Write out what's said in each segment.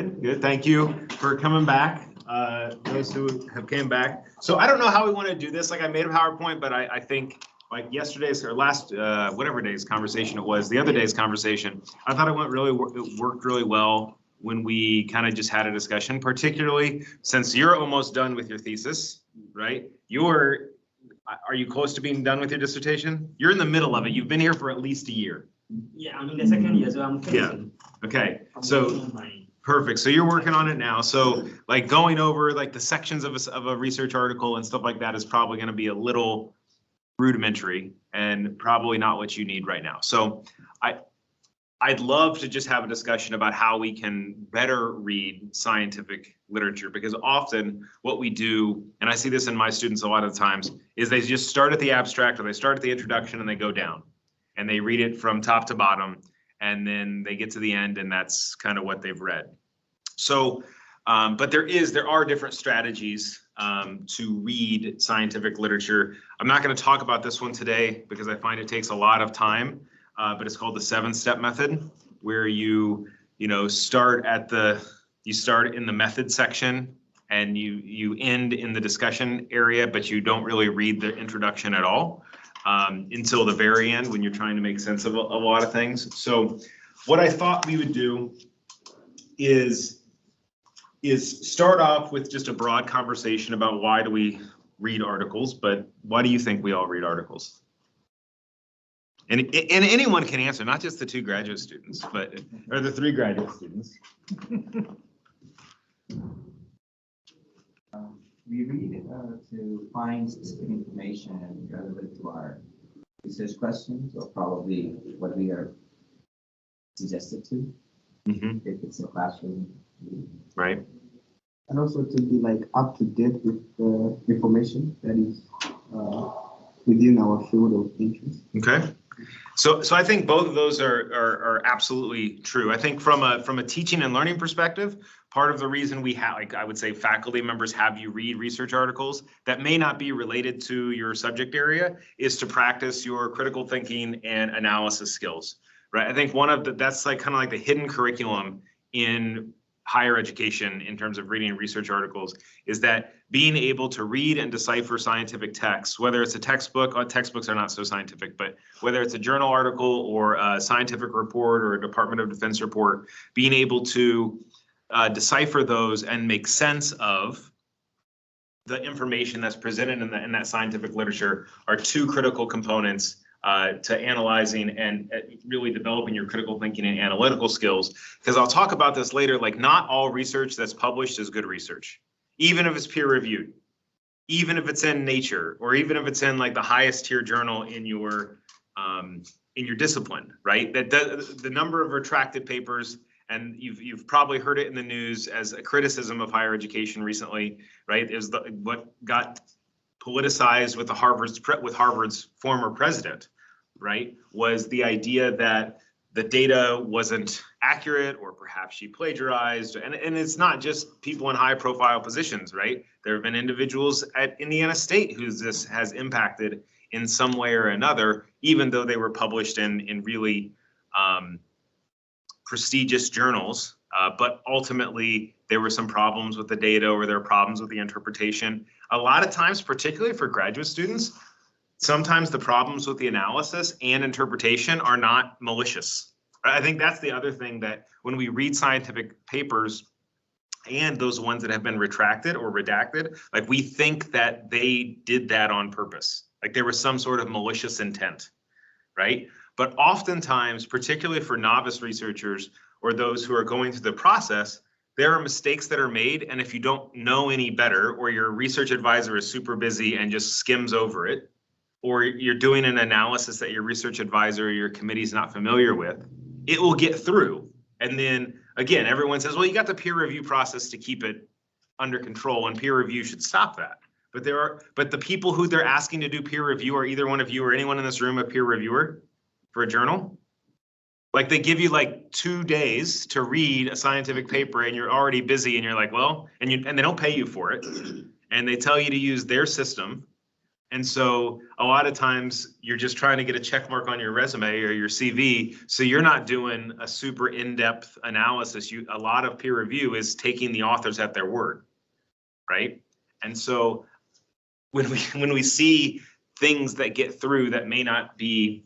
Good, good. Thank you for coming back. Those who have came back. So I don't know how we want to do this. Like I made a PowerPoint, but I think like yesterday's or last, whatever day's conversation it was, the other day's conversation, I thought it worked really well when we kind of just had a discussion, particularly since you're almost done with your thesis, right? Are you close to being done with your dissertation? You're in the middle of it. You've been here for at least a year. Yeah, I'm in the second year, so I'm finishing. Yeah. Okay. So perfect. So you're working on it now. So like going over like the sections of a research article and stuff like that is probably going to be a little rudimentary and probably not what you need right now. So I'd love to just have a discussion about how we can better read scientific literature, because often what we do, and I see this in my students a lot of times, is they just start at the abstract or they start at the introduction and they go down and they read it from top to bottom, and then they get to the end and that's kind of what they've read. So, but there are different strategies to read scientific literature. I'm not going to talk about this one today because I find it takes a lot of time. But it's called the 7-step method, where you start in the method section and you end in the discussion area, but you don't really read the introduction at all until the very end when you're trying to make sense of a lot of things. So what I thought we would do is start off with just a broad conversation about why do we read articles, but why do you think we all read articles? And anyone can answer, not just the 2 graduate students, or the 3 graduate students. We read it to find specific information relevant to our research questions, or probably what we are suggested to, if it's a classroom. Right. And also to be like up to date with the information that is within our field of interest. Okay. So I think both of those are absolutely true. I think from a teaching and learning perspective, part of the reason we have, like I would say, faculty members have you read research articles that may not be related to your subject area is to practice your critical thinking and analysis skills, right? I think that's like kind of like the hidden curriculum in higher education in terms of reading research articles, is that being able to read and decipher scientific texts, whether it's a textbook, textbooks are not so scientific, but whether it's a journal article or a scientific report or a Department of Defense report, being able to decipher those and make sense of the information that's presented in that scientific literature are 2 critical components to analyzing and really developing your critical thinking and analytical skills. Because I'll talk about this later, like not all research that's published is good research, even if it's peer reviewed, even if it's in Nature, or even if it's in like the highest tier journal in your discipline, right? The number of retracted papers, and you've probably heard it in the news as a criticism of higher education recently, right? Is what got politicized with Harvard's former president, right? Was the idea that the data wasn't accurate, or perhaps she plagiarized. And it's not just people in high profile positions, right? There have been individuals at Indiana State who this has impacted in some way or another, even though they were published in really prestigious journals. But ultimately, there were some problems with the data, or there were problems with the interpretation. A lot of times, particularly for graduate students, sometimes the problems with the analysis and interpretation are not malicious. I think that's the other thing, that when we read scientific papers and those ones that have been retracted or redacted, like we think that they did that on purpose, like there was some sort of malicious intent, right? But oftentimes, particularly for novice researchers or those who are going through the process, there are mistakes that are made, and if you don't know any better, or your research advisor is super busy and just skims over it, or you're doing an analysis that your research advisor or your committee is not familiar with, it will get through. And then again, everyone says, well, you got the peer review process to keep it under control, and peer review should stop that. But the people who they're asking to do peer review, are either one of you or anyone in this room a peer reviewer for a journal? Like they give you like 2 days to read a scientific paper and you're already busy and you're like, well, and they don't pay you for it. And they tell you to use their system. And so a lot of times you're just trying to get a check mark on your resume or your CV. So you're not doing a super in-depth analysis. A lot of peer review is taking the authors at their word, right? And so when we see things that get through that may not be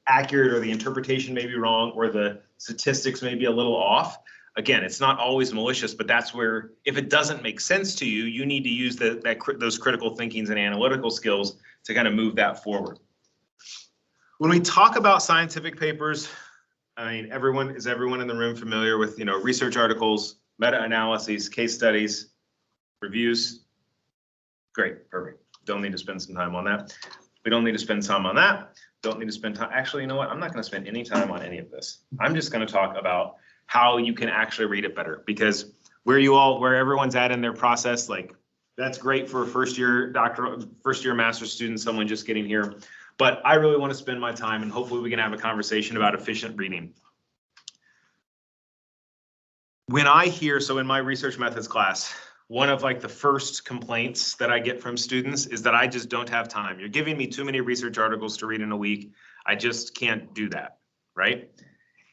accurate, or the interpretation may be wrong, or the statistics may be a little off, again, it's not always malicious, but that's where, if it doesn't make sense to you, you need to use those critical thinkings and analytical skills to kind of move that forward. When we talk about scientific papers, I mean, everyone in the room familiar with, research articles, meta-analyses, case studies, reviews? Great, perfect. Don't need to spend some time on that. We don't need to spend time on that. Don't need to spend time. Actually, you know what? I'm not going to spend any time on any of this. I'm just going to talk about how you can actually read it better, because where everyone's at in their process, like, that's great for a first year master's student, someone just getting here. But I really want to spend my time, and hopefully we can have a conversation about efficient reading. When I hear, so in my research methods class, one of the first complaints that I get from students is that I just don't have time. You're giving me too many research articles to read in a week. I just can't do that, right?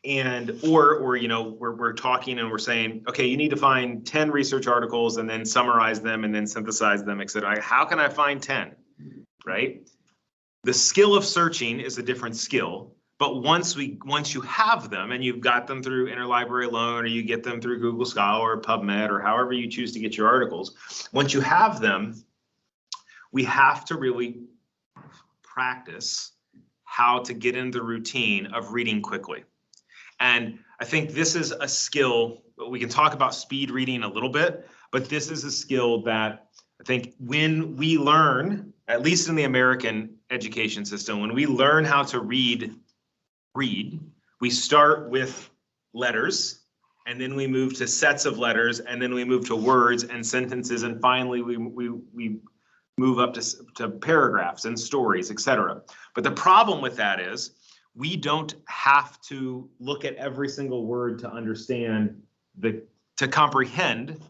And or we're talking and we're saying, okay, you need to find 10 research articles and then summarize them and then synthesize them, et cetera. How can I find 10, right? The skill of searching is a different skill, but once you have them and you've got them through interlibrary loan, or you get them through Google Scholar or PubMed, or however you choose to get your articles, once you have them, we have to really practice how to get into the routine of reading quickly. And I think this is a skill, we can talk about speed reading a little bit, but this is a skill that I think when we learn, at least in the American education system, when we learn how to read, we start with letters, and then we move to sets of letters, and then we move to words and sentences, and finally we move up to paragraphs and stories, etc. But the problem with that is we don't have to look at every single word to understand to comprehend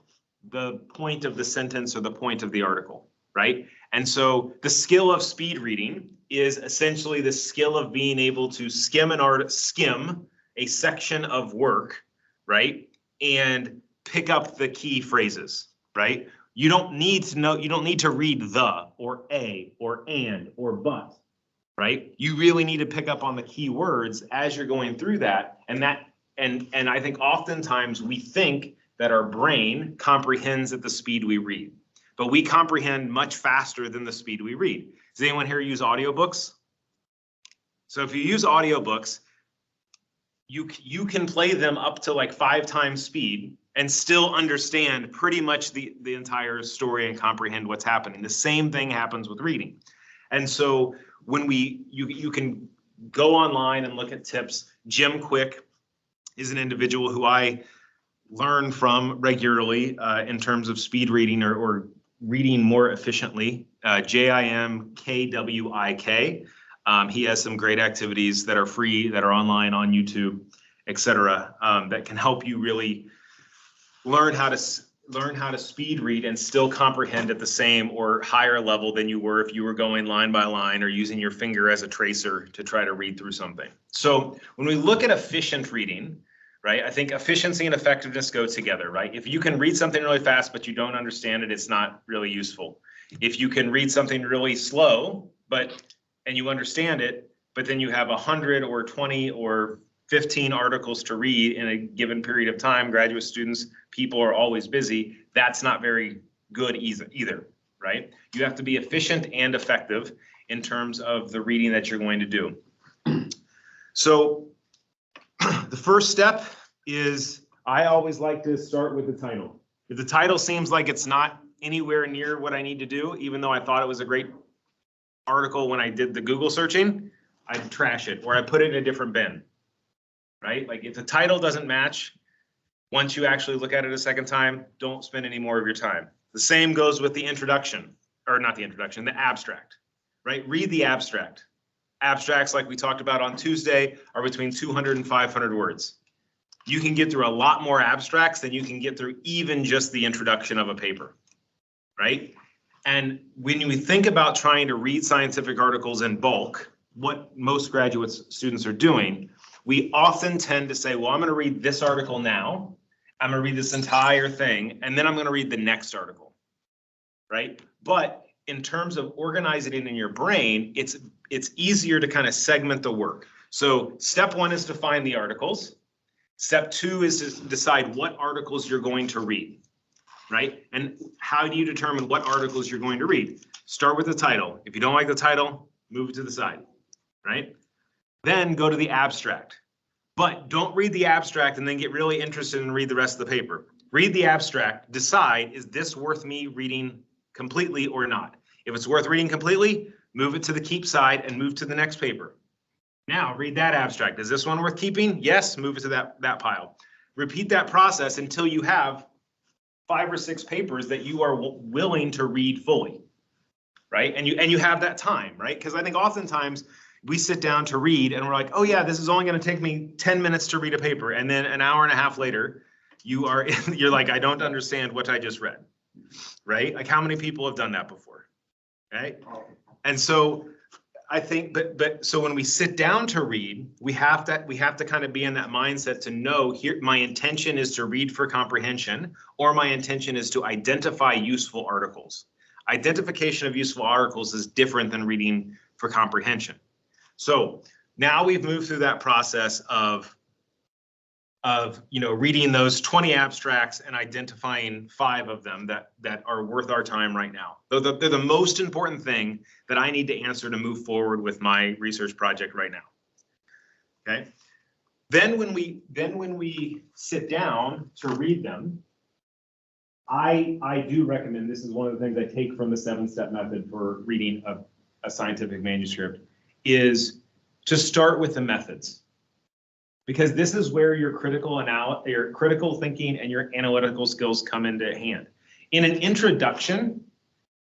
the point of the sentence or the point of the article, right? And so the skill of speed reading is essentially the skill of being able to skim a section of work, right? And pick up the key phrases, right? You don't need to read the, or a, or and, or but, right? You really need to pick up on the key words as you're going through that. And I think oftentimes we think that our brain comprehends at the speed we read, but we comprehend much faster than the speed we read. Does anyone here use audiobooks? So if you use audiobooks, you can play them up to 5 times speed and still understand pretty much the entire story and comprehend what's happening. The same thing happens with reading. And so when you can go online and look at tips. Jim Quick is an individual who I learn from regularly in terms of speed reading or reading more efficiently. JimKWik. He has some great activities that are free, that are online on YouTube, etc. That can help you really learn how to speed read and still comprehend at the same or higher level than you were if you were going line by line or using your finger as a tracer to try to read through something. So when we look at efficient reading, right, I think efficiency and effectiveness go together, right? If you can read something really fast but you don't understand it, it's not really useful. If you can read something really slow and you understand it, but then you have 100 or 20 or 15 articles to read in a given period of time, graduate students, people are always busy, that's not very good either, right? You have to be efficient and effective in terms of the reading that you're going to do. So the first step is, I always like to start with the title. If the title seems like it's not anywhere near what I need to do, even though I thought it was a great article when I did the Google searching, I'd trash it or I put it in a different bin, right? Like if the title doesn't match, once you actually look at it a second time, don't spend any more of your time. The same goes with the introduction, or not the introduction, the abstract, right? Read the abstract. Abstracts, like we talked about on Tuesday, are between 200 and 500 words. You can get through a lot more abstracts than you can get through even just the introduction of a paper, right? And when we think about trying to read scientific articles in bulk, what most graduate students are doing, we often tend to say, well, I'm going to read this article now. I'm going to read this entire thing, and then I'm going to read the next article, right? But in terms of organizing it in your brain, it's easier to kind of segment the work. So step one is to find the articles. Step two is to decide what articles you're going to read, right? And how do you determine what articles you're going to read? Start with the title. If you don't like the title, move it to the side, right? Then go to the abstract. But don't read the abstract and then get really interested and read the rest of the paper. Read the abstract, decide, is this worth me reading completely or not? If it's worth reading completely, move it to the keep side and move to the next paper. Now read that abstract. Is this one worth keeping? Yes, move it to that pile. Repeat that process until you have 5 or 6 papers that you are willing to read fully, right? And you have that time, right? Because I think oftentimes we sit down to read and we're like, oh yeah, this is only going to take me 10 minutes to read a paper, and then an hour and a half later, you're like, I don't understand what I just read, right? Like, how many people have done that before, right? And so I think, but so when we sit down to read, we have to kind of be in that mindset to know, here, my intention is to read for comprehension, or my intention is to identify useful articles. Identification of useful articles is different than reading for comprehension. So now we've moved through that process of reading those 20 abstracts and identifying 5 of them that are worth our time right now. They're the most important thing that I need to answer to move forward with my research project right now. Okay. Then when we sit down to read them, I do recommend, this is one of the things I take from the 7-step method for reading a scientific manuscript, is to start with the methods. Because this is where your critical thinking and your analytical skills come into hand. In an introduction,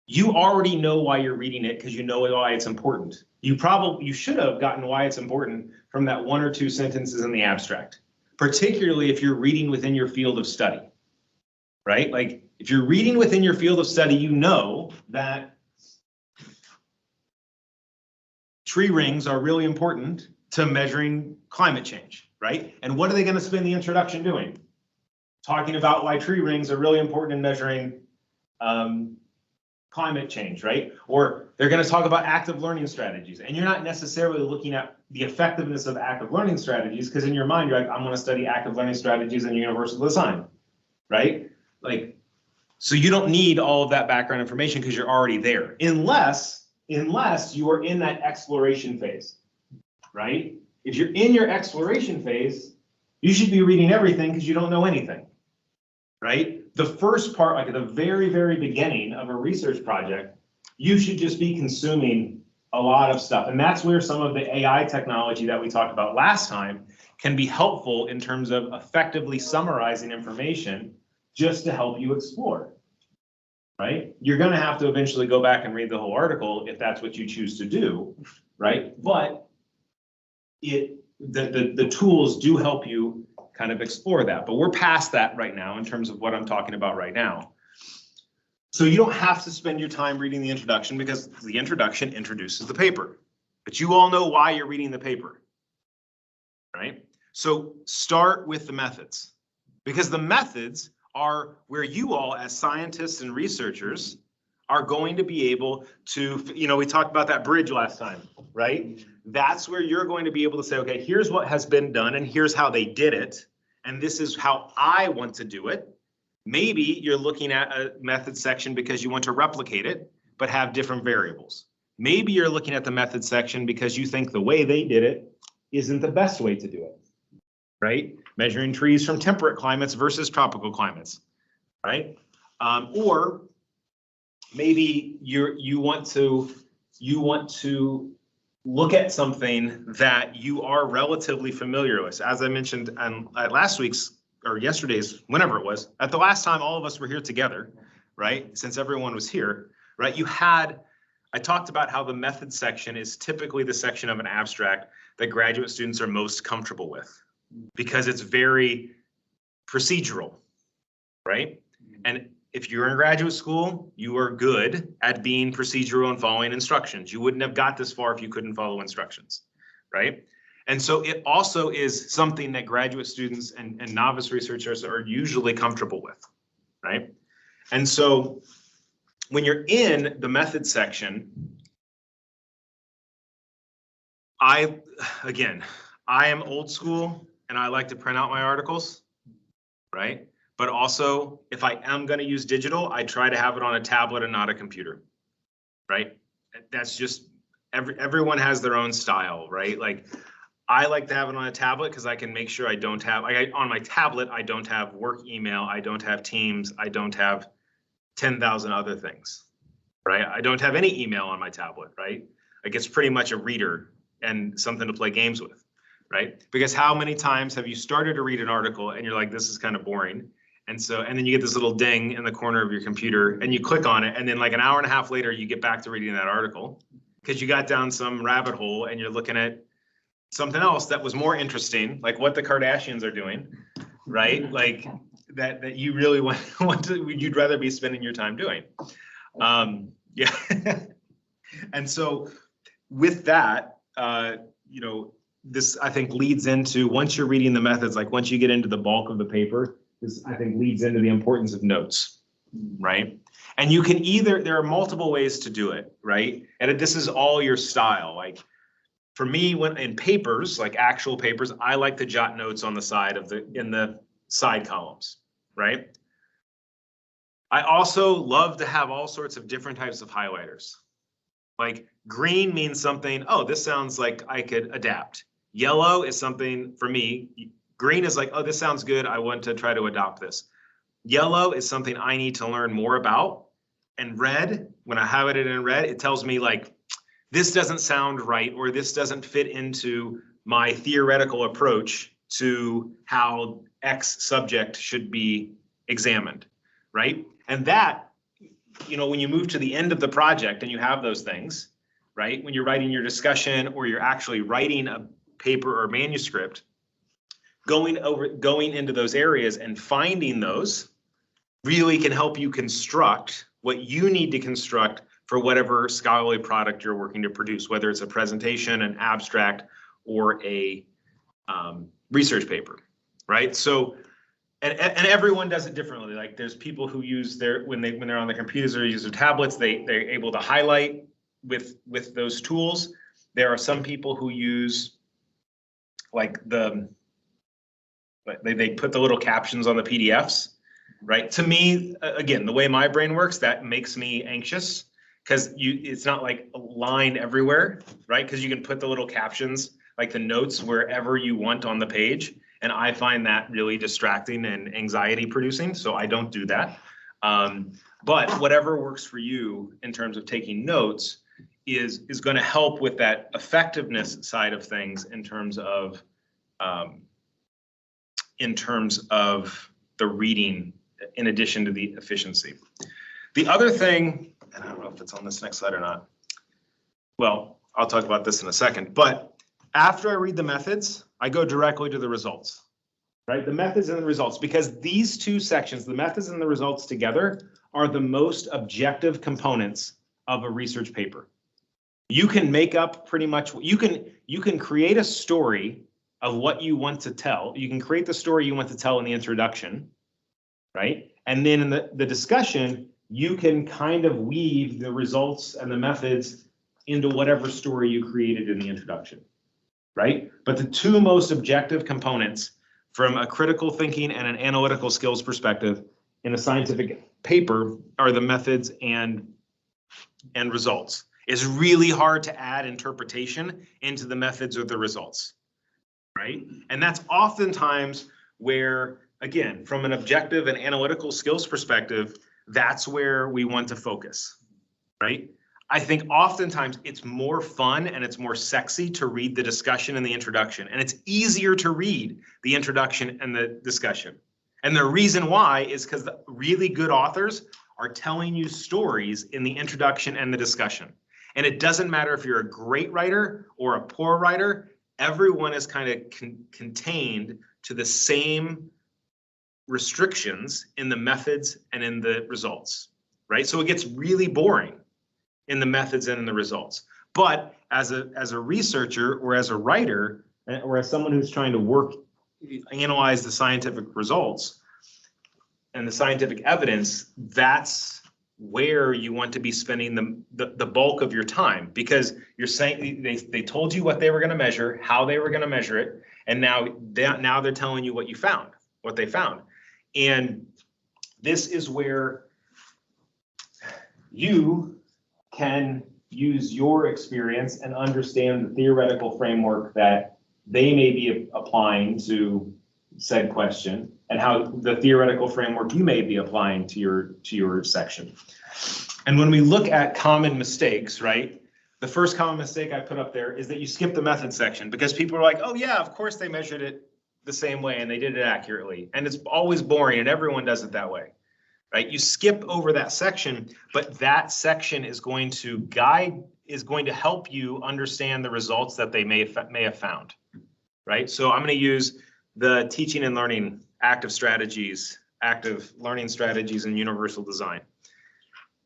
you already know why you're reading it because you know why it's important. You should have gotten why it's important from that 1 or 2 sentences in the abstract, particularly if you're reading within your field of study, right? Like, if you're reading within your field of study, you know that tree rings are really important to measuring climate change, right? And what are they going to spend the introduction doing? Talking about why tree rings are really important in measuring climate change, right? Or they're going to talk about active learning strategies. And you're not necessarily looking at the effectiveness of active learning strategies, because in your mind, you're like, I'm going to study active learning strategies in universal design, right? Like, so you don't need all of that background information because you're already there, unless you are in that exploration phase, right? If you're in your exploration phase, you should be reading everything because you don't know anything, right? The first part, like at the very, very beginning of a research project, you should just be consuming a lot of stuff. And that's where some of the AI technology that we talked about last time can be helpful in terms of effectively summarizing information just to help you explore, right? You're going to have to eventually go back and read the whole article if that's what you choose to do, right? But the tools do help you kind of explore that. But we're past that right now in terms of what I'm talking about right now. So you don't have to spend your time reading the introduction, because the introduction introduces the paper. But you all know why you're reading the paper, right? So start with the methods, because the methods are where you all as scientists and researchers are going to be able to, we talked about that bridge last time, right? That's where you're going to be able to say, okay, here's what has been done and here's how they did it. And this is how I want to do it. Maybe you're looking at a method section because you want to replicate it, but have different variables. Maybe you're looking at the method section because you think the way they did it isn't the best way to do it, right? Measuring trees from temperate climates versus tropical climates, right? Or maybe you want to look at something that you are relatively familiar with. As I mentioned at last week's or yesterday's, whenever it was, at the last time all of us were here together, right? Since everyone was here, right? I talked about how the method section is typically the section of an abstract that graduate students are most comfortable with, because it's very procedural, right? And if you're in graduate school, you are good at being procedural and following instructions. You wouldn't have got this far if you couldn't follow instructions, right? And so it also is something that graduate students and novice researchers are usually comfortable with, right? And so when you're in the methods section, I am old school and I like to print out my articles, right? But also, if I am going to use digital, I try to have it on a tablet and not a computer, right? That's just, everyone has their own style, right? Like, I like to have it on a tablet because I can make sure I don't have, on my tablet, I don't have work email, I don't have Teams, I don't have 10,000 other things, right? I don't have any email on my tablet, right? Like, it's pretty much a reader and something to play games with, right? Because how many times have you started to read an article and you're like, this is kind of boring. And then you get this little ding in the corner of your computer and you click on it. And then like an hour and a half later, you get back to reading that article because you got down some rabbit hole and you're looking at something else that was more interesting, like what the Kardashians are doing, right? Like that you really want to, you'd rather be spending your time doing. Yeah. And so with that, this I think leads into, once you're reading the methods, like once you get into the bulk of the paper, this I think leads into the importance of notes, right? And you can there are multiple ways to do it, right? And this is all your style. Like for me, when in papers, like actual papers, I like to jot notes on the side in the side columns, right? I also love to have all sorts of different types of highlighters. Like green means something, oh, this sounds like I could adapt. Yellow is something for me. Green is like, oh, this sounds good. I want to try to adopt this. Yellow is something I need to learn more about. And red, when I highlight it in red, it tells me like, this doesn't sound right, or this doesn't fit into my theoretical approach to how X subject should be examined, right? And that, when you move to the end of the project and you have those things, right? When you're writing your discussion or you're actually writing a paper or manuscript, going into those areas and finding those really can help you construct what you need to construct for whatever scholarly product you're working to produce, whether it's a presentation, an abstract, or a research paper, right? So, and everyone does it differently. Like there's people who use when they're on their computers or use their tablets, they're able to highlight with those tools. There are some people who use like they put the little captions on the PDFs, right? To me, again, the way my brain works, that makes me anxious because it's not like lined everywhere, right? Because you can put the little captions, like the notes, wherever you want on the page. And I find that really distracting and anxiety producing, so I don't do that. But whatever works for you in terms of taking notes is going to help with that effectiveness side of things in terms of the reading, in addition to the efficiency. The other thing, and I don't know if it's on this next slide or not. Well, I'll talk about this in a second, but after I read the methods, I go directly to the results, right? The methods and the results, because these two sections, the methods and the results together, are the most objective components of a research paper. You can make up pretty much, you can create a story of what you want to tell. You can create the story you want to tell in the introduction, right? And then in the discussion, you can kind of weave the results and the methods into whatever story you created in the introduction, right? But the two most objective components from a critical thinking and an analytical skills perspective in a scientific paper are the methods and results. It's really hard to add interpretation into the methods or the results, right? And that's oftentimes where, again, from an objective and analytical skills perspective, that's where we want to focus, right? I think oftentimes it's more fun and it's more sexy to read the discussion and the introduction, and it's easier to read the introduction and the discussion. And the reason why is because the really good authors are telling you stories in the introduction and the discussion. And it doesn't matter if you're a great writer or a poor writer, everyone is kind of contained to the same restrictions in the methods and in the results, right? So it gets really boring in the methods and in the results. But as a researcher or as a writer or as someone who's trying to analyze the scientific results and the scientific evidence, that's where you want to be spending the bulk of your time, because you're saying they told you what they were going to measure, how they were going to measure it, and now they're telling you what they found. And this is where you can use your experience and understand the theoretical framework that they may be applying to said question, and how the theoretical framework you may be applying to your section. And when we look at common mistakes, right, the first common mistake I put up there is that you skip the method section, because people are like, oh yeah, of course they measured it the same way and they did it accurately. And it's always boring and everyone does it that way, right? You skip over that section, but that section is going to help you understand the results that they may have found, right? So I'm going to use the teaching and learning active learning strategies in universal design.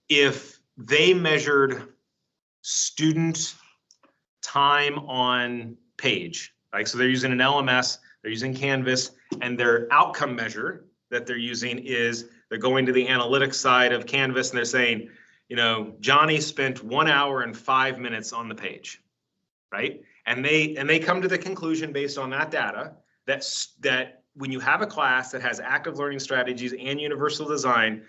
If they measured student time on page, like, so they're using an LMS, they're using Canvas, and their outcome measure that they're using is they're going to the analytics side of Canvas and they're saying, you know, Johnny spent 1 hour and 5 minutes on the page, right? And they come to the conclusion based on that data that when you have a class that has active learning strategies and universal design,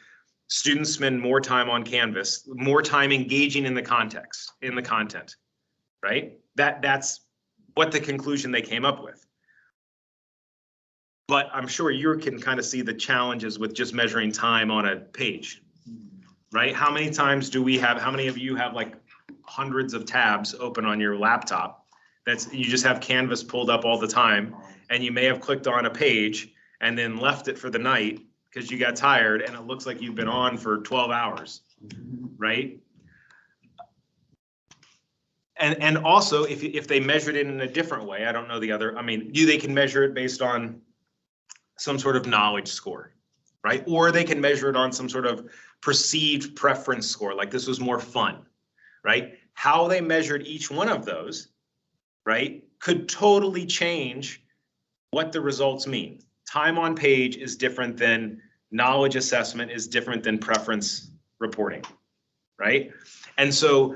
students spend more time on Canvas, more time engaging in the content, right? That's what the conclusion they came up with. But I'm sure you can kind of see the challenges with just measuring time on a page, right? How many of you have like hundreds of tabs open on your laptop? You just have Canvas pulled up all the time, and you may have clicked on a page and then left it for the night because you got tired and it looks like you've been on for 12 hours, right? And also if they measured it in a different way, I don't know the other, I mean, they can measure it based on some sort of knowledge score, right? Or they can measure it on some sort of perceived preference score, like this was more fun, right? How they measured each one of those, right, could totally change what the results mean. Time on page is different than knowledge assessment, is different than preference reporting, right? And so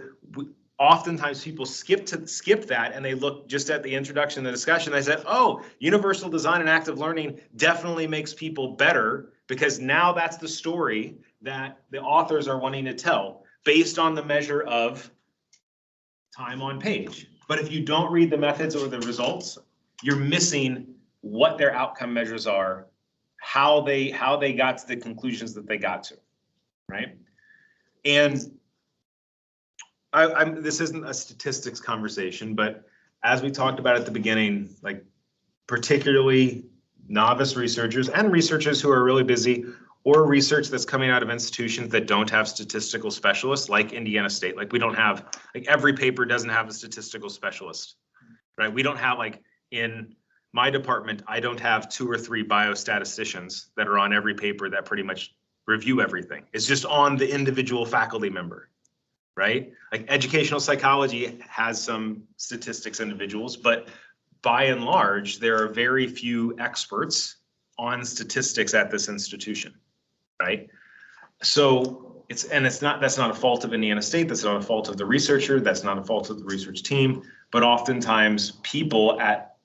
oftentimes people skip that and they look just at the introduction, the discussion. They said, oh, universal design and active learning definitely makes people better, because now that's the story that the authors are wanting to tell based on the measure of time on page. But if you don't read the methods or the results, you're missing what their outcome measures are, how they got to the conclusions that they got to, right? And this isn't a statistics conversation, but as we talked about at the beginning, like particularly novice researchers and researchers who are really busy, or research that's coming out of institutions that don't have statistical specialists, like Indiana State. Like we don't have, like every paper doesn't have a statistical specialist, right? We don't have, like in my department, I don't have 2 or 3 biostatisticians that are on every paper that pretty much review everything. It's just on the individual faculty member, right? Like educational psychology has some statistics individuals, but by and large, there are very few experts on statistics at this institution, right? So that's not a fault of Indiana State, that's not a fault of the researcher, that's not a fault of the research team, but oftentimes people at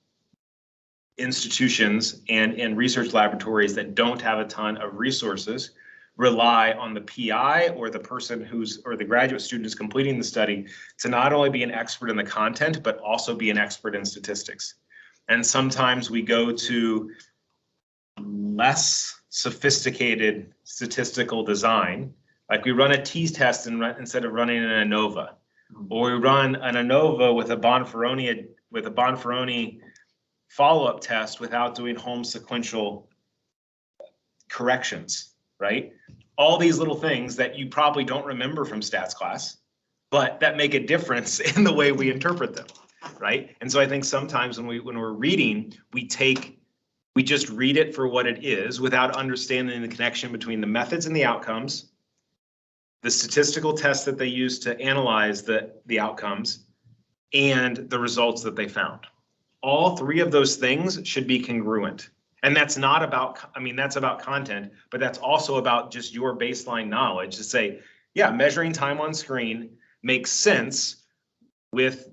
institutions and in research laboratories that don't have a ton of resources rely on the PI or the person or the graduate student who's completing the study to not only be an expert in the content, but also be an expert in statistics. And sometimes we go to less sophisticated statistical design, like we run a t-test instead of running an ANOVA, or we run an ANOVA with a Bonferroni follow-up test without doing home sequential corrections, right? All these little things that you probably don't remember from stats class, but that make a difference in the way we interpret them, right? And so I think sometimes when we're reading, we take we just read it for what it is without understanding the connection between the methods and the outcomes, the statistical tests that they use to analyze the outcomes, and the results that they found. All three of those things should be congruent. And that's not about, I mean, that's about content, but that's also about just your baseline knowledge to say, yeah, measuring time on screen makes sense with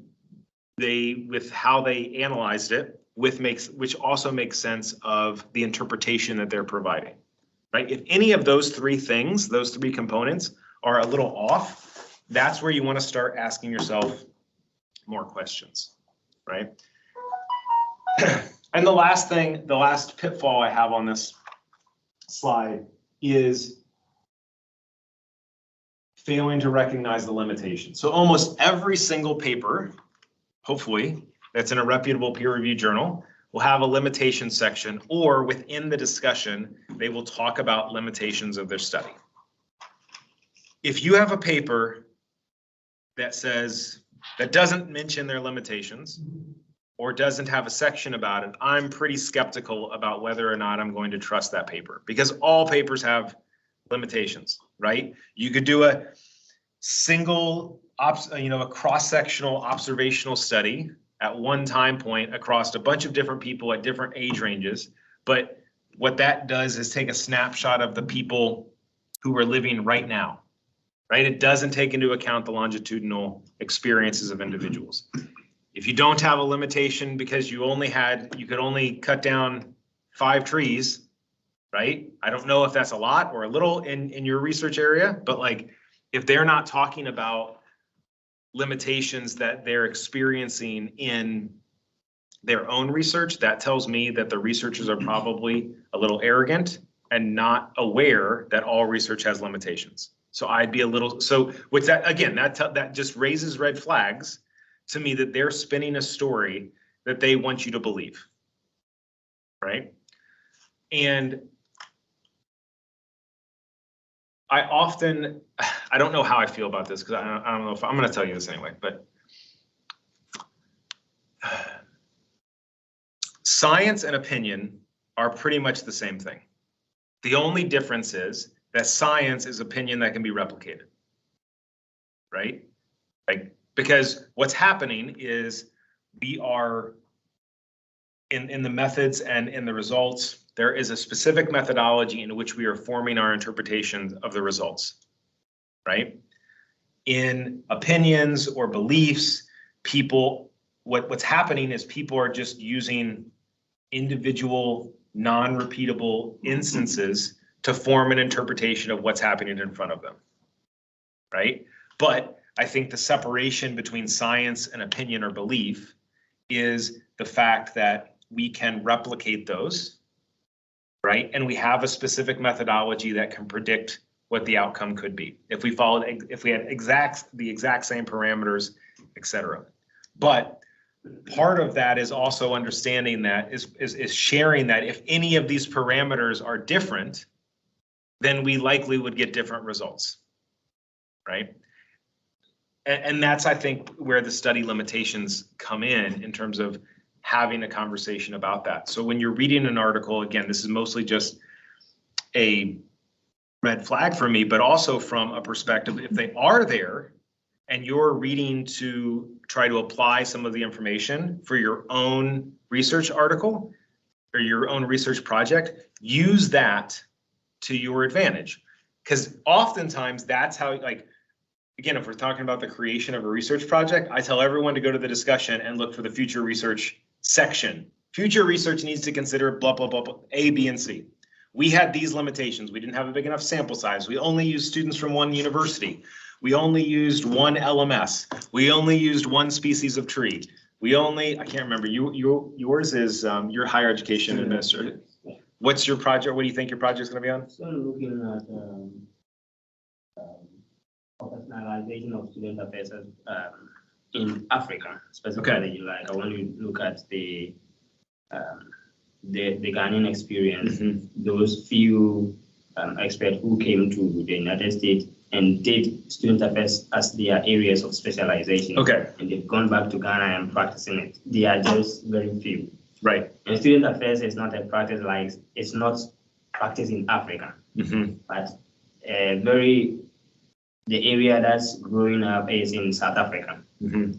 how they analyzed it, which also makes sense of the interpretation that they're providing, right? If any of those three things, those three components are a little off, that's where you want to start asking yourself more questions, right? And the last pitfall I have on this slide is failing to recognize the limitations. So almost every single paper, hopefully, that's in a reputable peer-reviewed journal will have a limitation section, or within the discussion, they will talk about limitations of their study. If you have a paper that doesn't mention their limitations, or doesn't have a section about it, I'm pretty skeptical about whether or not I'm going to trust that paper, because all papers have limitations, right? You could do a single, a cross-sectional observational study at one time point across a bunch of different people at different age ranges, but what that does is take a snapshot of the people who are living right now, right? It doesn't take into account the longitudinal experiences of individuals. If you don't have a limitation because you could only cut down 5 trees, right? I don't know if that's a lot or a little in your research area, but like if they're not talking about limitations that they're experiencing in their own research, that tells me that the researchers are probably a little arrogant and not aware that all research has limitations. So I'd be a little, so with that, again, that just raises red flags to me that they're spinning a story that they want you to believe, right? And I don't know how I feel about this because I don't know if I'm going to tell you this anyway, but science and opinion are pretty much the same thing. The only difference is that science is opinion that can be replicated, right? Like, because what's happening is we are in the methods and in the results, there is a specific methodology in which we are forming our interpretation of the results, right? In opinions or beliefs, what's happening is people are just using individual non-repeatable instances to form an interpretation of what's happening in front of them, right? But I think the separation between science and opinion or belief is the fact that we can replicate those, right? And we have a specific methodology that can predict what the outcome could be if we had the exact same parameters, et cetera. But part of that is also understanding that is sharing that if any of these parameters are different, then we likely would get different results, right? And that's, I think, where the study limitations come in terms of having a conversation about that. So when you're reading an article, again, this is mostly just a red flag for me, but also from a perspective, if they are there and you're reading to try to apply some of the information for your own research article or your own research project, use that to your advantage. Because oftentimes that's how, like, again, if we're talking about the creation of a research project, I tell everyone to go to the discussion and look for the future research section. Future research needs to consider blah, blah, blah, blah, A, B, and C. We had these limitations. We didn't have a big enough sample size. We only used students from one university. We only used one LMS. We only used one species of tree. I can't remember, yours is your higher education administrator. What's your project? What do you think your project is going to be on? So I'm looking at professionalization of student affairs in Africa, specifically. Okay. Like I want to look at the Ghanaian experience. Mm-hmm. Those few experts who came to the United States and did student affairs as their areas of specialization. Okay. And they've gone back to Ghana and practicing it. They are just very few. Right. And student affairs is not a practice like, it's not practice in Africa, but the area that's growing up is in South Africa.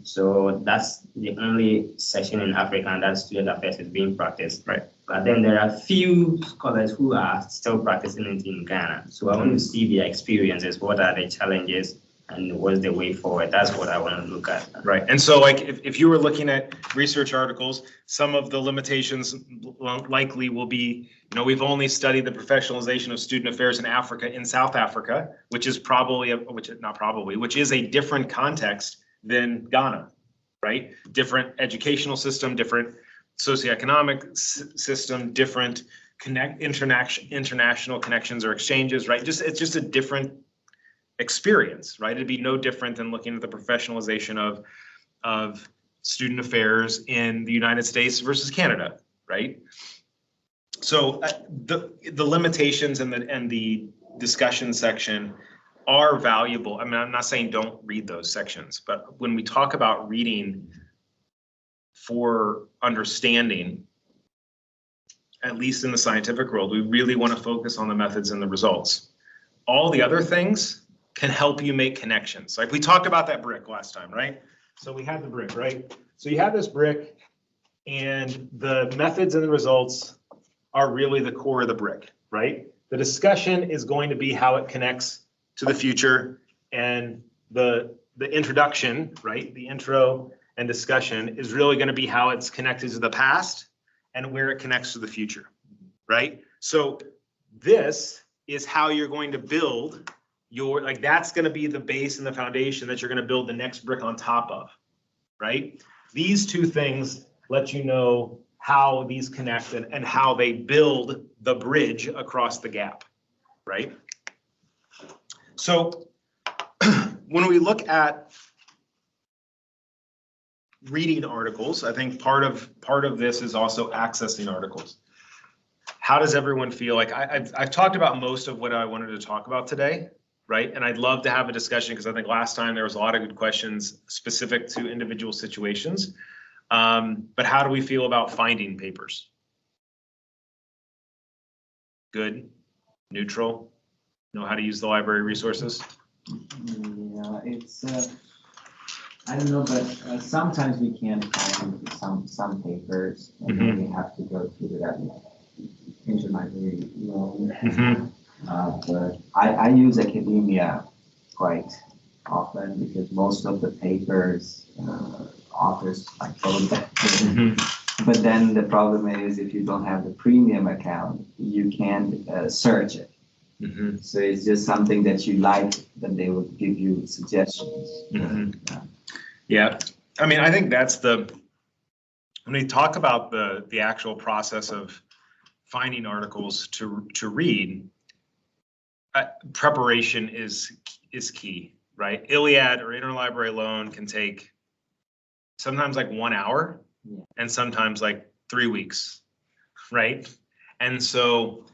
So that's the only section in Africa that student affairs is being practiced. Right. But then there are few scholars who are still practicing it in Ghana. So I want to see their experiences. What are the challenges and what's the way forward? That's what I want to look at. Right. And so like if you were looking at research articles, some of the limitations likely will be, you know, we've only studied the professionalization of student affairs in Africa in South Africa, which is probably, which is a different context than Ghana, right? Different educational system, different socioeconomic system, different international connections or exchanges, right? It's just a different experience, right? It'd be no different than looking at the professionalization of student affairs in the United States versus Canada, right? So the limitations and the discussion section are valuable. I mean, I'm not saying don't read those sections, but when we talk about reading for understanding, at least in the scientific world, we really want to focus on the methods and the results. All the other things can help you make connections. Like we talked about that brick last time, right? So we had the brick, right? So you have this brick and the methods and the results are really the core of the brick, right? The discussion is going to be how it connects to the future, and the introduction, right? The intro and discussion is really going to be how it's connected to the past and where it connects to the future, right? So this is how you're going to build your, like, that's going to be the base and the foundation that you're going to build the next brick on top of, right? These two things let you know how these connect and how they build the bridge across the gap, right? So when we look at reading articles, I think part of this is also accessing articles. How does everyone feel? Like I've talked about most of what I wanted to talk about today, right? And I'd love to have a discussion because I think last time there was a lot of good questions specific to individual situations. But how do we feel about finding papers? Good, neutral, know how to use the library resources? Yeah, it's I don't know, but sometimes we can't find some papers, and then we have to go through that interlibrary loan. But I use academia quite often because most of the papers authors upload that. But then the problem is if you don't have the premium account, you can't search it. So it's just something that you like, then they will give you suggestions. Yeah, I mean, I think that's when we talk about the actual process of finding articles to read, preparation is key, right? Iliad or interlibrary loan can take sometimes like 1 hour and sometimes like 3 weeks, right? And so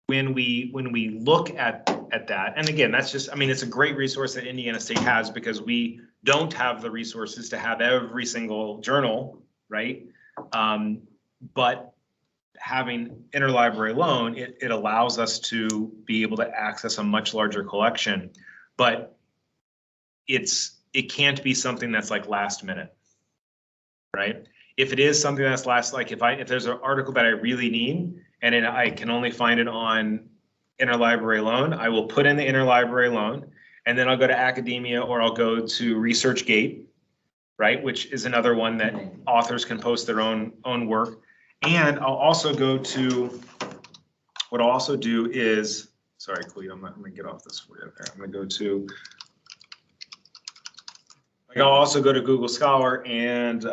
when we look at that, and again, that's just, I mean, it's a great resource that Indiana State has because we don't have the resources to have every single journal, right? But having interlibrary loan, it allows us to be able to access a much larger collection, but it can't be something that's like last minute, right? If it is something that's like if there's an article that I really need and I can only find it on interlibrary loan, I will put in the interlibrary loan, and then I'll go to academia or I'll go to ResearchGate, right? Which is another one that authors can post their own work. And I'll also go to, what I'll also do is, sorry, Cleo, I'm gonna get off this for you there. I'm gonna go to, like, I'll also go to Google Scholar and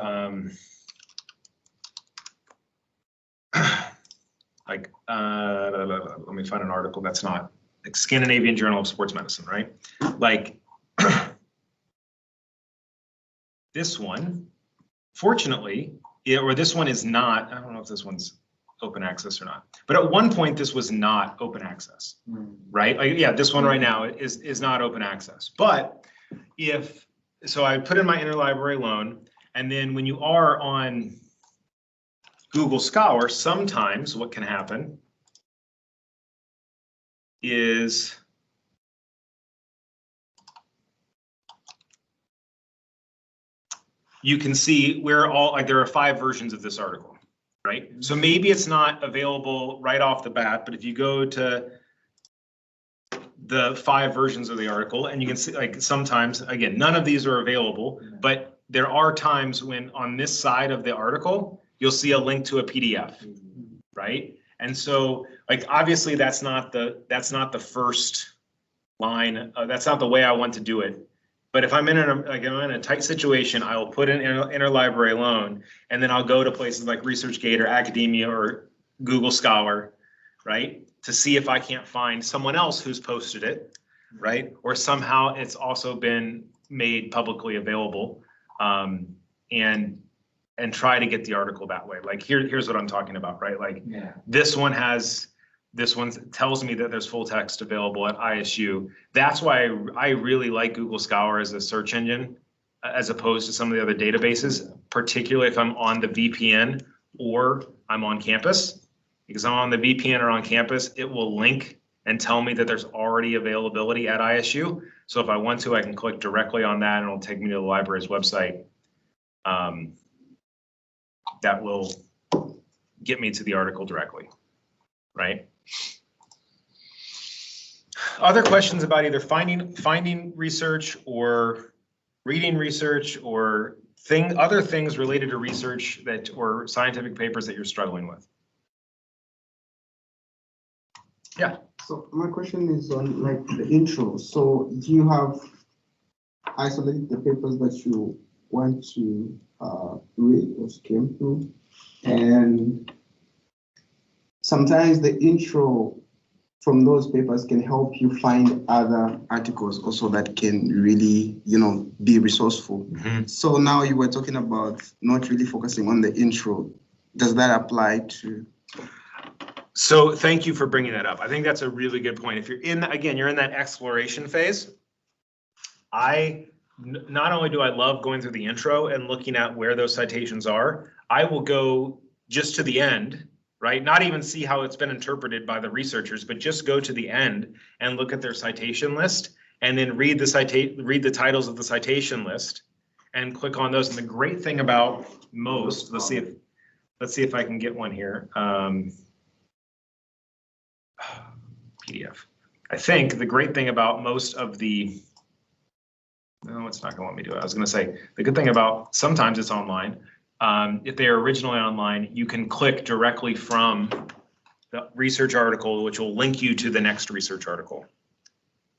let me find an article that's not like Scandinavian Journal of Sports Medicine, right? Like this one, fortunately, or this one is not, I don't know if this one's open access or not, but at one point this was not open access, right? Like, yeah, this one right now is not open access. But so I put in my interlibrary loan, and then when you are on Google Scholar, sometimes what can happen is you can see where all, like there are 5 versions of this article, right? So maybe it's not available right off the bat, but if you go to the 5 versions of the article and you can see, like sometimes, again, none of these are available, but there are times when on this side of the article, you'll see a link to a PDF, right? And so like, obviously that's not the first line. That's not the way I want to do it. But if I'm in a tight situation, I will put in interlibrary loan, and then I'll go to places like ResearchGate or Academia or Google Scholar, right? To see if I can't find someone else who's posted it, right? Or somehow it's also been made publicly available, and try to get the article that way. Like here's what I'm talking about, right? Like this one tells me that there's full text available at ISU. That's why I really like Google Scholar as a search engine, as opposed to some of the other databases, particularly if I'm on the VPN or I'm on campus. Because I'm on the VPN or on campus, it will link and tell me that there's already availability at ISU. So if I want to, I can click directly on that and it'll take me to the library's website. That will get me to the article directly, right? Other questions about either finding research or reading research or other things related to research or scientific papers that you're struggling with? Yeah. So my question is on like the intro. So do you have isolated the papers that you want to read or skim through? And sometimes the intro from those papers can help you find other articles also that can really, be resourceful. Mm-hmm. So now you were talking about not really focusing on the intro. Does that apply to? So thank you for bringing that up. I think that's a really good point. If you're in that exploration phase, not only do I love going through the intro and looking at where those citations are, I will go just to the end, right? Not even see how it's been interpreted by the researchers, but just go to the end and look at their citation list and then read the titles of the citation list and click on those. And the great thing about most, let's see if I can get one here. PDF. I think the great thing about most of the, no, it's not going to let me do it. I was going to say the good thing about sometimes it's online. If they are originally online, you can click directly from the research article, which will link you to the next research article.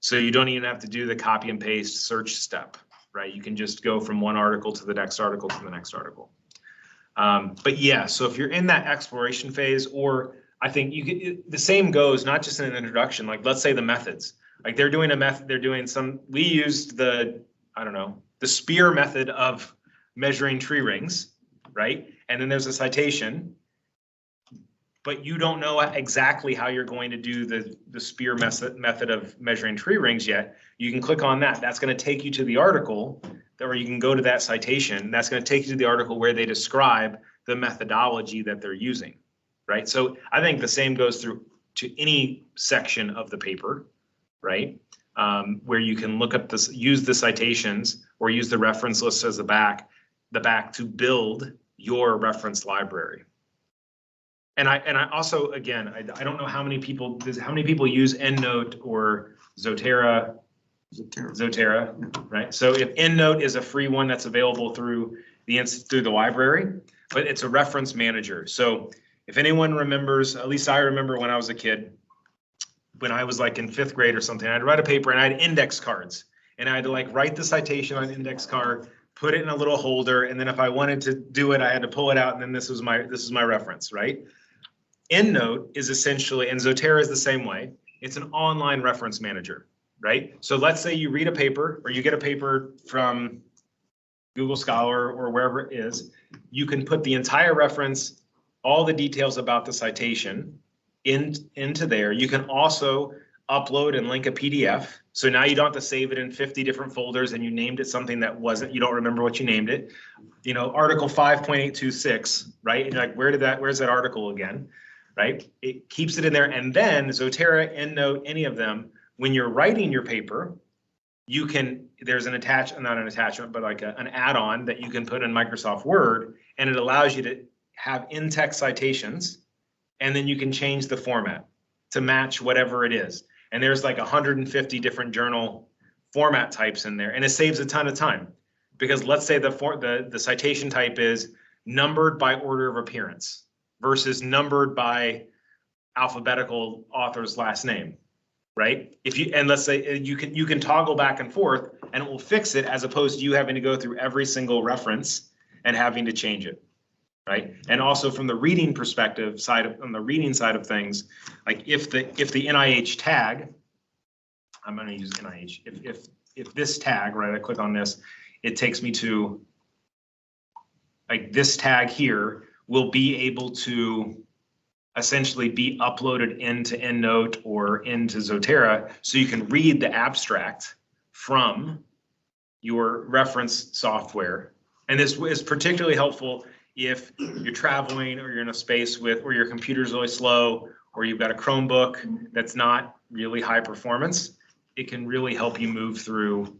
So you don't even have to do the copy and paste search step, right? You can just go from one article to the next article to the next article. But yeah, so if you're in that exploration phase, or I think the same goes not just in an introduction, like let's say the methods, like they're doing a method, we used the spear method of measuring tree rings, right? And then there's a citation, but you don't know exactly how you're going to do the spear method of measuring tree rings yet. You can click on that. That's going to take you to the article, or you can go to that citation. That's going to take you to the article where they describe the methodology that they're using, right? So I think the same goes through to any section of the paper, right? Where you can look at this, use the citations or use the reference list as the back to build your reference library. And I also, again, I don't know how many people use EndNote or Zotero, right? So if EndNote is a free one that's available through the library, but it's a reference manager. So if anyone remembers, at least I remember when I was a kid, when I was like in 5th grade or something, I'd write a paper and I had index cards, and I had to like write the citation on an index card, put it in a little holder, and then if I wanted to do it, I had to pull it out, and then this is my reference, right? EndNote is essentially, and Zotero is the same way. It's an online reference manager, right? So let's say you read a paper, or you get a paper from Google Scholar or wherever it is. You can put the entire reference, all the details about the citation into there. You can also upload and link a PDF. So now you don't have to save it in 50 different folders and you named it something that wasn't, you don't remember what you named it. You know, article 5.826, right? And you're like, where's that article again, right? It keeps it in there. And then Zotera, EndNote, any of them, when you're writing your paper, you can, there's an not an attachment, but like an add-on that you can put in Microsoft Word, and it allows you to have in-text citations, and then you can change the format to match whatever it is. And there's like 150 different journal format types in there, and it saves a ton of time. Because let's say the citation type is numbered by order of appearance versus numbered by alphabetical author's last name, right? And let's say you can toggle back and forth, and it will fix it, as opposed to you having to go through every single reference and having to change it, right? And also from the reading perspective on the reading side of things, like if the NIH tag, I'm going to use NIH. If this tag, right, I click on this, it takes me to like this tag here will be able to essentially be uploaded into EndNote or into Zotera, so you can read the abstract from your reference software. And this is particularly helpful if you're traveling or you're in a space where your computer's really slow, or you've got a Chromebook that's not really high performance. It can really help you move through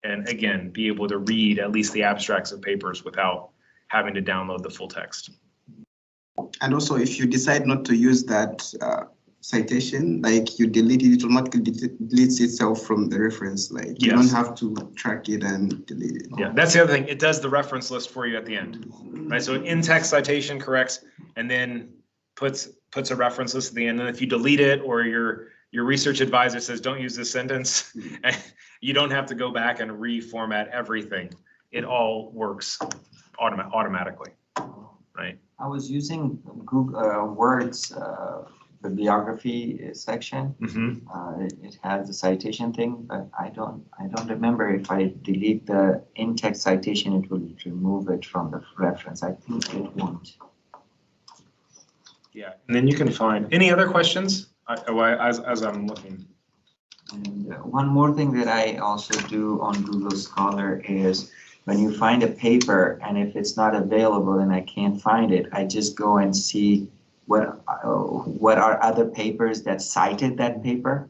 and again, be able to read at least the abstracts of papers without having to download the full text. And also, if you decide not to use that citation, like you delete it, it automatically deletes itself from the reference. Like you don't have to track it and delete it. Yeah, that's the other thing. It does the reference list for you at the end, right? So an in-text citation corrects, and then puts a reference list at the end. And if you delete it, or your research advisor says don't use this sentence, you don't have to go back and reformat everything. It all works automatically, right? I was using Google Word's bibliography section. Mm-hmm. It has the citation thing, but I don't remember if I delete the in-text citation, it will remove it from the reference. I think it won't. Yeah, and then you can find any other questions as I'm looking. And one more thing that I also do on Google Scholar is when you find a paper, and if it's not available and I can't find it, I just go and see what are other papers that cited that paper,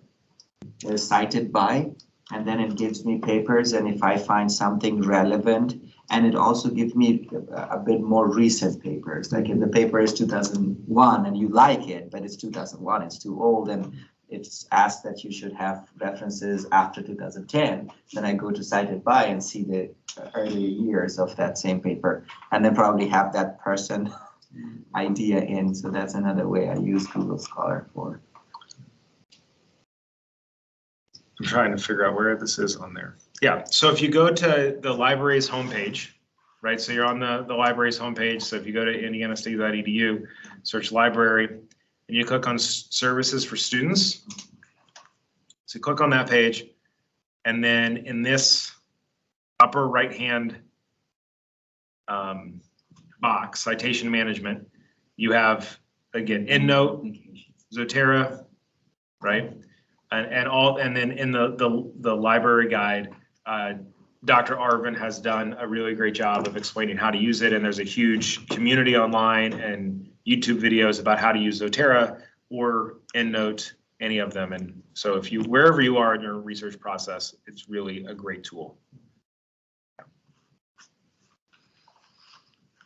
they're cited by, and then it gives me papers, and if I find something relevant, and it also gives me a bit more recent papers, like if the paper is 2001 and you like it, but it's 2001, it's too old, and it's asked that you should have references after 2010, then I go to cited by and see the early years of that same paper, and then probably have that person idea in. So that's another way I use Google Scholar for. I'm trying to figure out where this is on there. Yeah, so if you go to the library's homepage, right? So you're on the library's homepage. So if you go to indianastate.edu, search library, and you click on services for students. So you click on that page, and then in this upper right-hand box, citation management, you have, again, EndNote, Zotera, right? And then in the library guide, Dr. Arvin has done a really great job of explaining how to use it, and there's a huge community online and YouTube videos about how to use Zotera or EndNote, any of them. And so if you, wherever you are in your research process, it's really a great tool.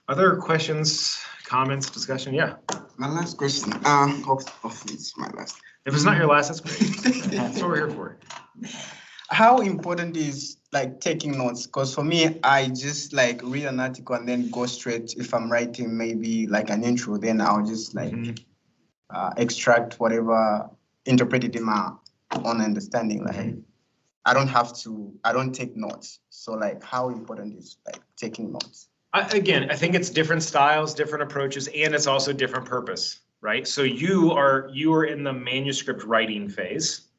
Other questions, comments, discussion? Yeah. My last question. Hopefully it's my last. If it's not your last, that's great. That's what we're here for. How important is like taking notes? Because for me, I just like read an article and then go straight. If I'm writing maybe like an intro, then I'll just like extract whatever, interpret it in my own understanding. Like I don't take notes. So like how important is like taking notes? Again, I think it's different styles, different approaches, and it's also different purpose, right? So you are in the manuscript writing phase,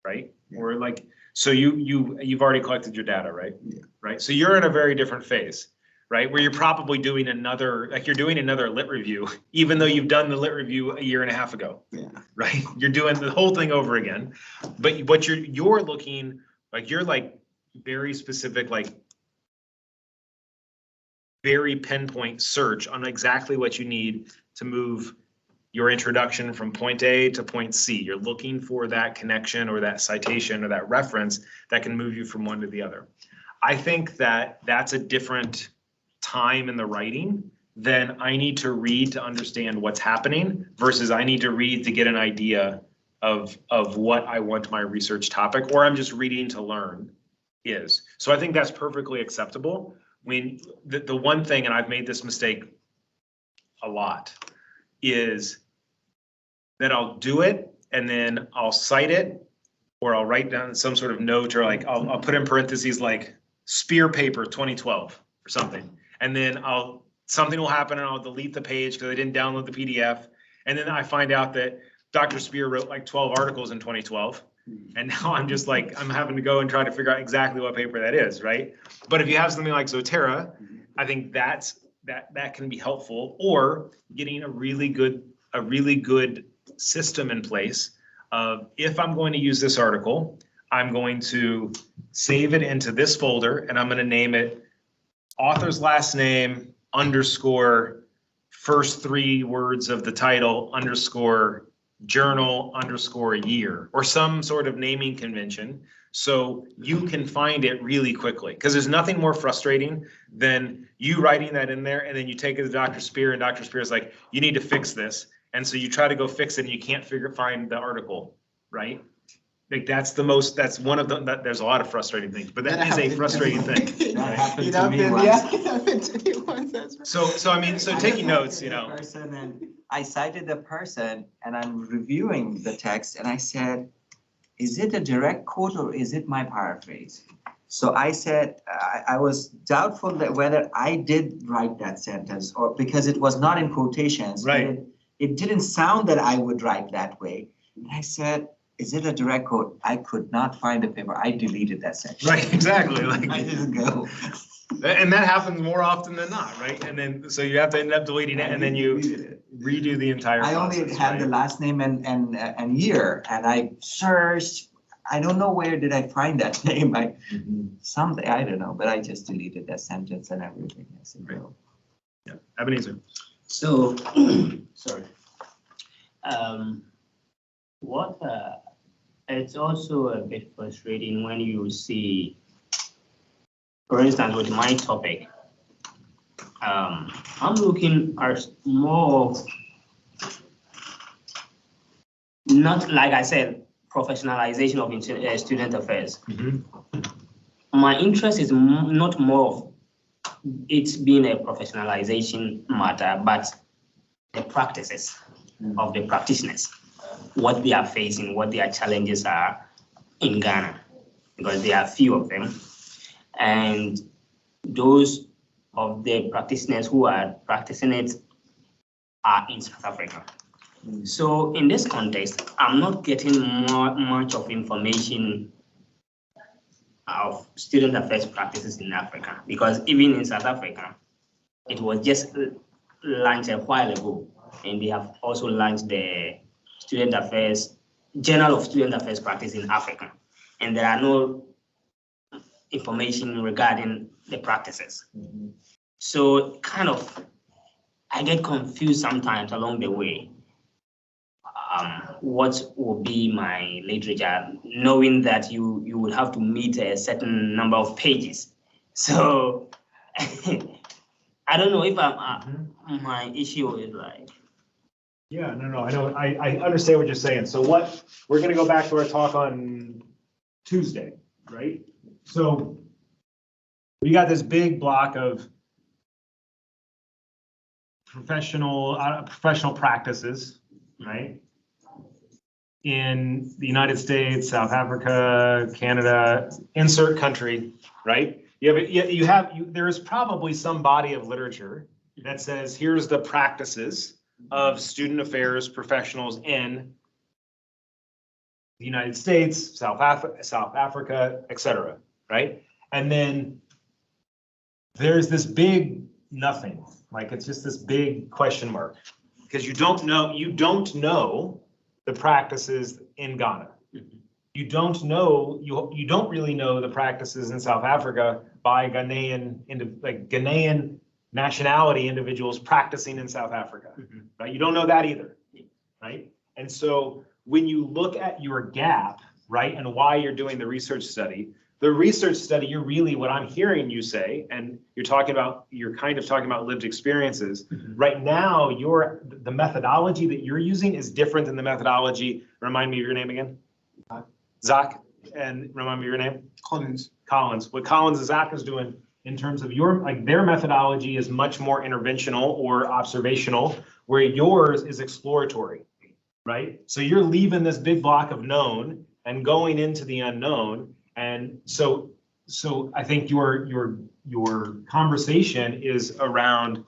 right? Yeah. Or like, so you've already collected your data, right? Yeah. Right. So you're in a very different phase. right? Where you're probably doing another, like you're doing another lit review, even though you've done the lit review a year and a half ago. Yeah. Right? You're doing the whole thing over again. But what you're looking, like you're like very specific, like very pinpoint search on exactly what you need to move your introduction from point A to point C. You're looking for that connection or that citation or that reference that can move you from one to the other. I think that that's a different time in the writing than I need to read to understand what's happening versus I need to read to get an idea of what I want my research topic, or I'm just reading to learn is. So I think that's perfectly acceptable. When the one thing, and I've made this mistake a lot, is that I'll do it and then I'll cite it, or I'll write down some sort of note, or like I'll put in parentheses like Spear paper 2012 or something. And then something will happen and I'll delete the page because I didn't download the PDF. And then I find out that Dr. Spear wrote like 12 articles in 2012. And now I'm just like, I'm having to go and try to figure out exactly what paper that is, right? But if you have something like Zotero, I think that can be helpful, or getting a really good system in place of, if I'm going to use this article, I'm going to save it into this folder and I'm going to name it author's last name _ first 3 words of the title _ journal _ year, or some sort of naming convention, so you can find it really quickly. Because there's nothing more frustrating than you writing that in there and then you take it to Dr. Spear and Dr. Spear is like, you need to fix this. And so you try to go fix it and you can't find the article, right? Like that's one of the, there's a lot of frustrating things, but that is a frustrating thing. That Right? happened to me once. Yeah, it happened to me once as well. So I mean, so I taking cited notes, you the know. person and I cited the person and I'm reviewing the text and I said, is it a direct quote or is it my paraphrase? So I said, I was doubtful that whether I did write that sentence, or because it was not in quotations. Right. It didn't sound that I would write that way. And I said, is it a direct quote? I could not find the paper. I deleted that section. Right, exactly. Like, I didn't go. and that happens more often than not, right? And then, so you have to end up deleting it and then you redo the entire I process. only had the last name and year, and I searched. I don't know where did I find that name. Something, I don't know, but I just deleted that sentence and everything. I said, Right. no. Yeah, Ebenezer. So, sorry. It's also a bit frustrating when you see, for instance, with my topic, I'm looking at more, not like I said, professionalization of student affairs. Mm-hmm. My interest is not more of it being a professionalization matter, but the practices of the practitioners, what they are facing, what their challenges are in Ghana, because there are few of them. And those of the practitioners who are practicing it are in South Africa. So in this context, I'm not getting much of information of student affairs practices in Africa, because even in South Africa, it was just launched a while ago, and they have also launched the Student Affairs, Journal of Student Affairs Practice in Africa, and there are no information regarding the practices. So kind of, I get confused sometimes along the way. What will be my literature, knowing that you would have to meet a certain number of pages. So I don't know if my issue is like. Yeah, no, I know, I understand what you're saying. So we're gonna go back to our talk on Tuesday, right? So we got this big block of professional practices, right? In the United States, South Africa, Canada, insert country, right? There is probably some body of literature that says, here's the practices of student affairs professionals in the United States, South Africa, et cetera, right? And then there's this big nothing, like it's just this big question mark. Because you don't know the practices in Ghana. You don't know, you don't really know the practices in South Africa by Ghanaian nationality individuals practicing in South Africa, right? You don't know that either, right? And so when you look at your gap, right, and why you're doing the research study, you're really, what I'm hearing you say, and you're kind of talking about lived experiences. Right now, the methodology that you're using is different than the methodology. Remind me of your name again. Zach, and remind me of your name. Collins. What Collins and Zach is doing in terms of their methodology is much more interventional or observational, where yours is exploratory, right? So you're leaving this big block of known and going into the unknown. And so I think your conversation is around,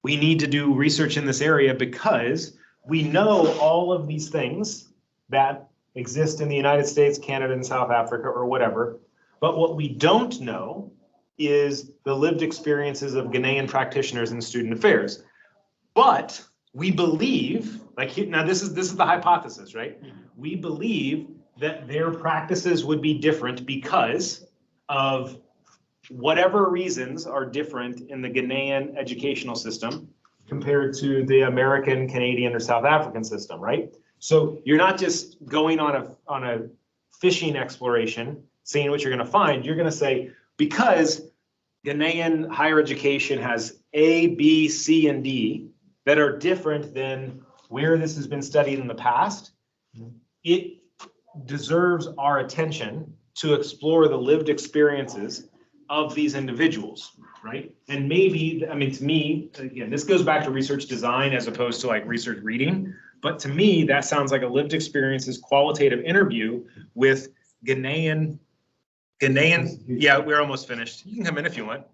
we need to do research in this area because we know all of these things that exist in the United States, Canada, and South Africa, or whatever. But what we don't know is the lived experiences of Ghanaian practitioners in student affairs. But we believe, now this is the hypothesis, right? We believe that their practices would be different because of whatever reasons are different in the Ghanaian educational system compared to the American, Canadian, or South African system, right? So you're not just going on a fishing exploration, seeing what you're going to find. You're going to say, because Ghanaian higher education has A, B, C, and D that are different than where this has been studied in the past, it deserves our attention to explore the lived experiences of these individuals, right? And maybe, I mean, to me, again, this goes back to research design as opposed to like research reading. But to me, that sounds like a lived experiences qualitative interview with Ghanaian, yeah, we're almost finished. You can come in if you want.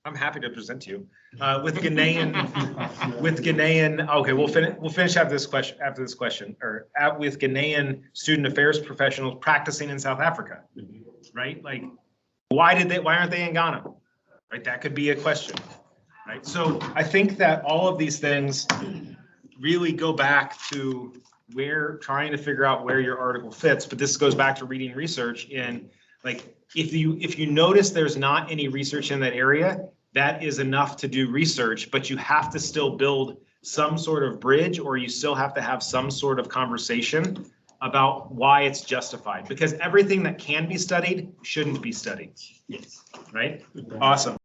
I'm happy to present to you. With Ghanaian, okay, we'll finish after this question, with Ghanaian student affairs professionals practicing in South Africa, right? Like, why aren't they in Ghana? Right, that could be a question, right? So I think that all of these things really go back to trying to figure out where your article fits, but this goes back to reading research in, like, if you notice there's not any research in that area, that is enough to do research, but you have to still build some sort of bridge, or you still have to have some sort of conversation about why it's justified, because everything that can be studied shouldn't be studied. Yes. Right? Awesome.